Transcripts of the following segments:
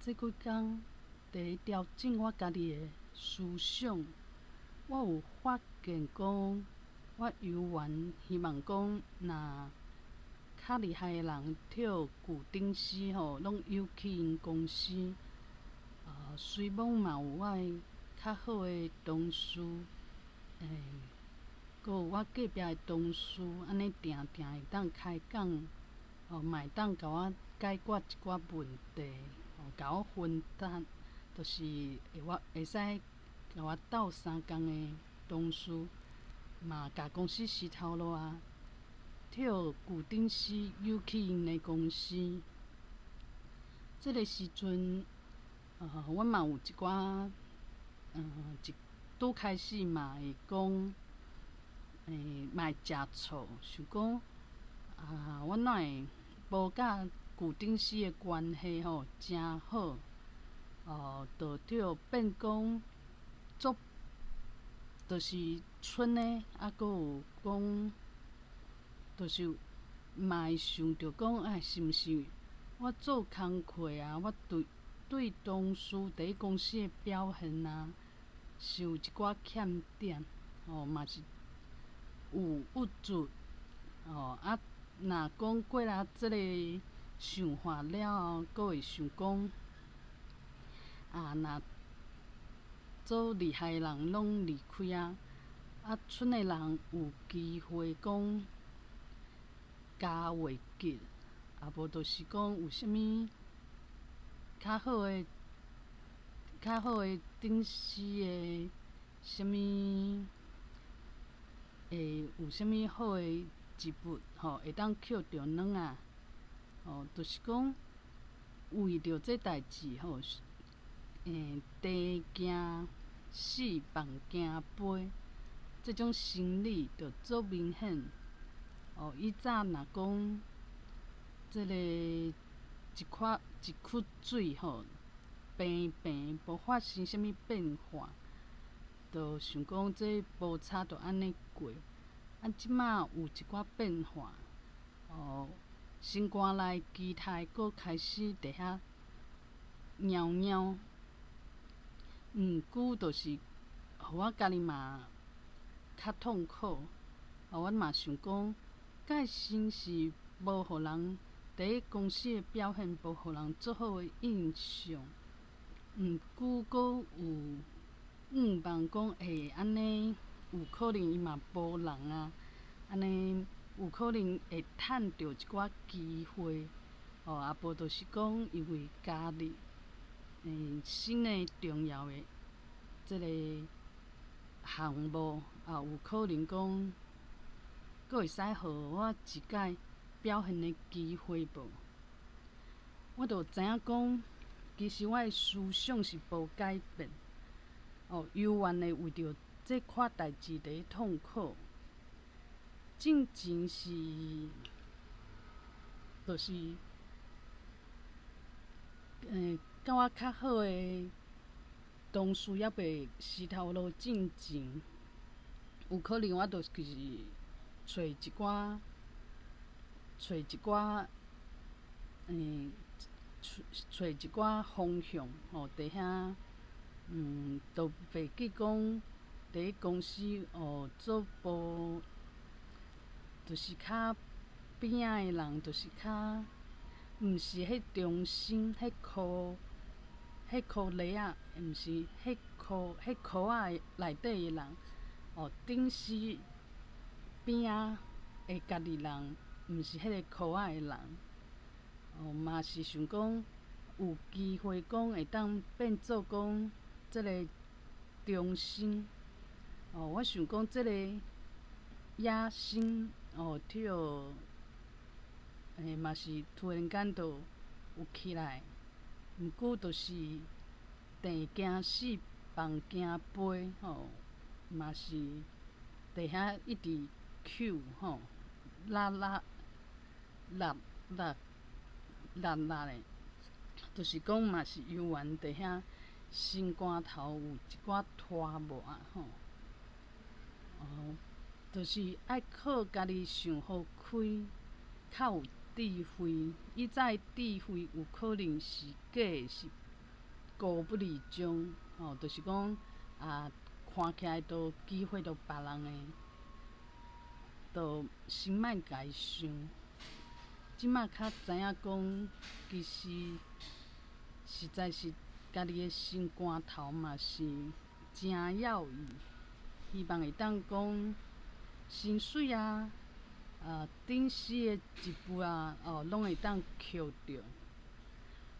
即几工伫调整我家己的思想，我有发现讲，我游玩希望讲，若较厉害的人跳旧顶丝吼，拢游去因公司。随网嘛有我的较好的同事，阁有我隔壁的同事，安尼定定会当开讲，嘛会当甲我解决一寡问题，甲我分担，就是会使甲我斗相共的同事，嘛甲公司洗头路啊，跳旧顶丝游去因的公司。即个时阵，我嘛有一寡，拄开始嘛会讲，嘛会食醋，想讲我哪会无甲旧顶丝的关系吼诚好，就着变讲就是剩的，阁有讲，就是嘛会想着讲，是毋是我做工课啊，我对同事伫公司的表现啊，是有一寡欠点，嘛是有不足，若讲过了即个想法了后，阁会想讲，若做厉害的人拢离开啊，剩的人有机会讲加袂紧，无就是讲有啥物较好的顶丝的啥物，有啥物好的职务，会当捡着软啊，就是讲为着这代志地惊死，饭惊飞，这种心理就足明显。以早若讲即个一窟水平无发生啥物变化，就想讲这无差就安尼过。即马有一寡变化，心肝内期待阁开始伫遐猫猫。毋过就是互我家己嘛较痛苦，我嘛想讲，介先是无互人伫公司的表现无互人足好的印象，毋过阁有望讲安尼有可能伊嘛无人啊，安尼有可能会趁着一寡机会，无就是讲因为加入新的重要的即个项目，有可能讲阁会使互我一解表现的机会无？我就知影讲，其实我的思想是无改变。游玩的为着这款代志伫痛苦，进前是就是甲我较好的同事还袂死头路进前，有可能我就是找一寡，找一寡方向，伫遐，都袂记讲伫公司做无，就是较边仔的人，就是较毋是迄中心，迄箍咧仔，毋是迄箍仔内底的人，顶丝边仔的家己人，毋是迄个箍仔的人，嘛是想讲有机会讲会当变做讲即个中心，我想讲即个野心，嘛是突然间就有起来，毋过就是地惊死，饭惊飞，嘛是伫遐一直抾拉的，就是讲嘛是游玩伫遐心肝头有一寡拖磨就是爱靠家己想好开，较有智慧。以早的智慧有可能是假的，是高不离中，就是讲看起来都机会都别人诶，都先莫家己想。即马较知影讲，其实实在是家己诶心肝头嘛是真要义，希望会当讲薪水顶死诶一步拢会当扣着。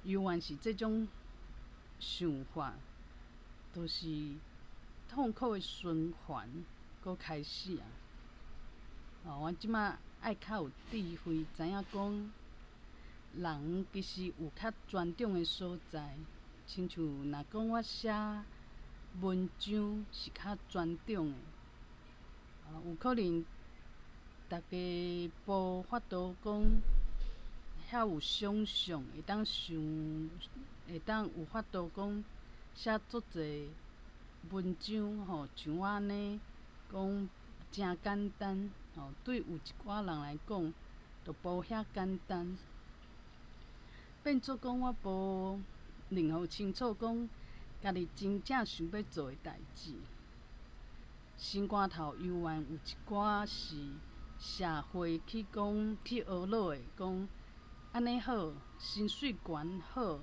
犹原是即种想法，就是痛苦诶循环搁开始我即马爱较有智慧，知影讲人其实有较专长诶所在，亲像若讲我写文章是较专长诶，有可能大家无法度讲遐有想象，会当有法度讲写足侪文章像我安尼讲真简单对有一寡人来讲，就无遐简单。变做讲我无任何清楚讲家己真正想要做诶代志，心肝头犹原有一寡是社会去学落诶，讲安尼好，薪水悬好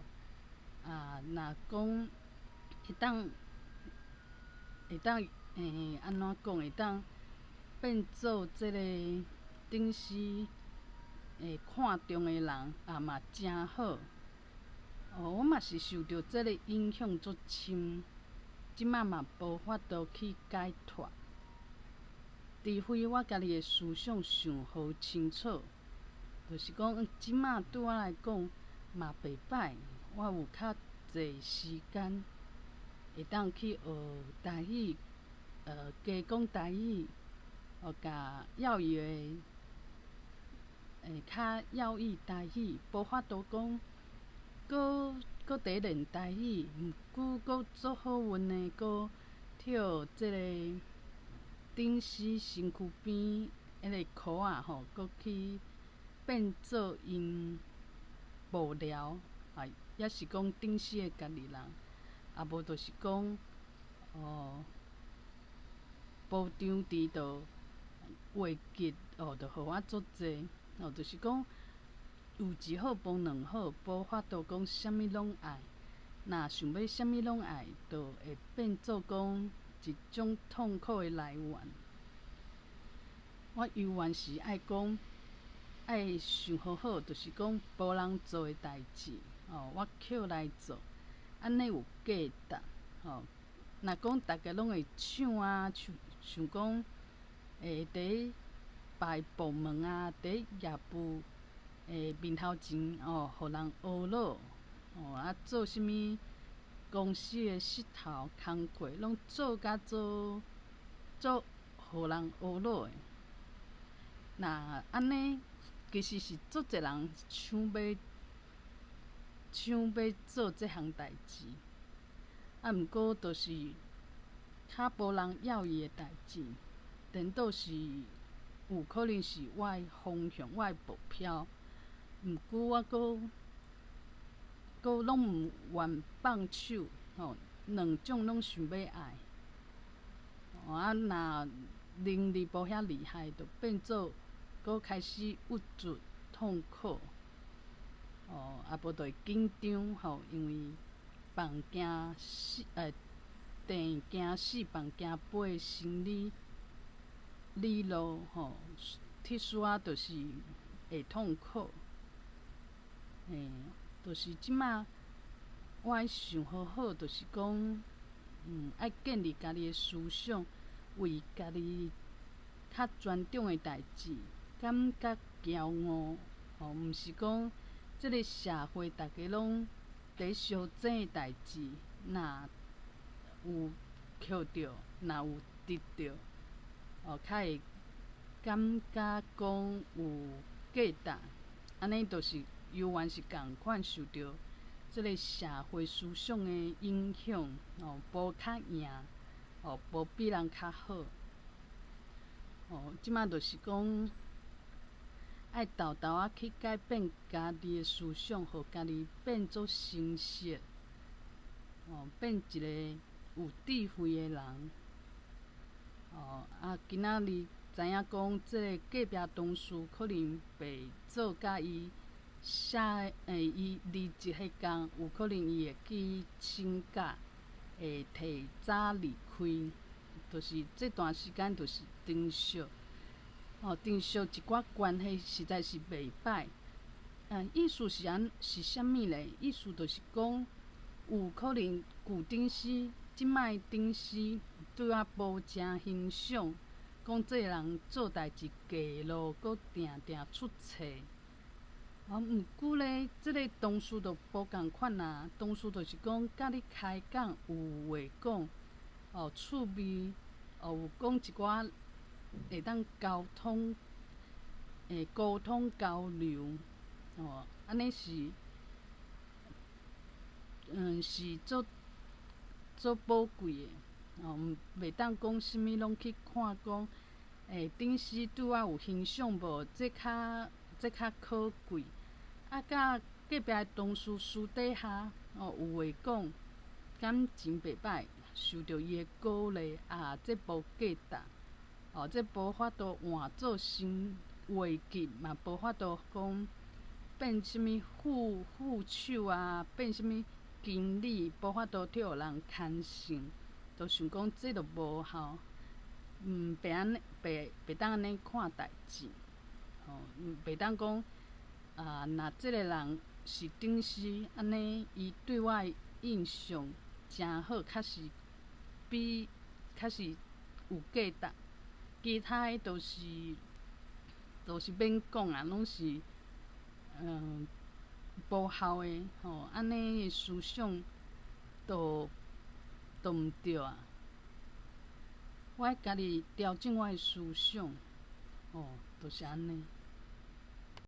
若讲会当安怎讲？会当变做即个顶时会看重诶人嘛真好。我嘛是受到即个影响足深，即马嘛无法度去解脱。除非我家己诶思想想好清楚，就是讲即马对我来讲嘛袂歹，我有较侪时间会当去学台语，加讲台语，甲要义较要义台语，无法度讲，搁伫练台语，毋过搁做好运诶，搁跳即个顶时身躯边迄个箍搁去变做因幕僚，也是讲顶时诶家己人，无就是讲部长伫着话剧就互我足济就是讲有一好无两好，无法度讲啥物拢爱。若想要啥物拢爱，就会变做讲一种痛苦诶来源。我犹原是爱讲，爱想好好，就是讲无人做诶代志我捡来做，安尼有价值若讲大家拢会抢像讲伫摆部门伫业务面头前互人学落做啥物公司诶势头工课，拢做互人学落诶。若安尼，其实是足侪人想要做即项代志，毋过就是较无人要伊诶代志，颠倒是有可能是我诶方向，我诶目标。毋过我搁拢毋愿放手两种拢想要爱若能力无遐厉害，就变做搁开始郁卒痛苦无就会紧张因为放惊电惊死放惊飞诶心理路铁丝就是会痛苦就是即马我爱想好好，就是讲爱建立家己诶思想，为家己较专长诶代志感觉骄傲毋是讲即个社会大家拢伫相争诶代志，若有捡着，若有得着较会感觉讲有价值，安尼就是犹原是共款受着即个社会思想诶影响无较赢无比人较好即马就是讲爱豆豆去改变家己诶思想，互家己变做成熟变一个有智慧的人。今仔日知影讲，即个隔壁同事可能袂做甲伊写伊离职迄天，有可能伊会去请假，会提早离开。就是这段时间，就是珍惜，珍惜一寡关系，实在是袂歹。意思是啥物咧？意思就是讲，有可能旧顶司，即摆顶司对我无诚欣赏，讲这个人做代志假咯，搁定定出错。毋过咧，即个同事就无共款啊。同事就是讲，甲你开讲有话讲，趣味，有讲一寡会当沟通交流，安尼是，是做宝贵的。袂当讲啥物拢去看讲，顶司对我有欣赏无？这较可贵。甲隔壁同事私底下，有话讲，感情袂歹，受着伊的鼓励，这无价值。这无法度换做生活计，嘛无法度讲变啥物副手啊，变啥物经理，无法度替互人牵线，就想讲这就无效。袂当安尼看代志。袂当讲若即个人是顶司，安尼伊对我的印象诚好，较是有价值。其他的都是免讲啊，拢是无效的。安尼的思想都毋对啊。我爱家己调整我的思想，就是安尼。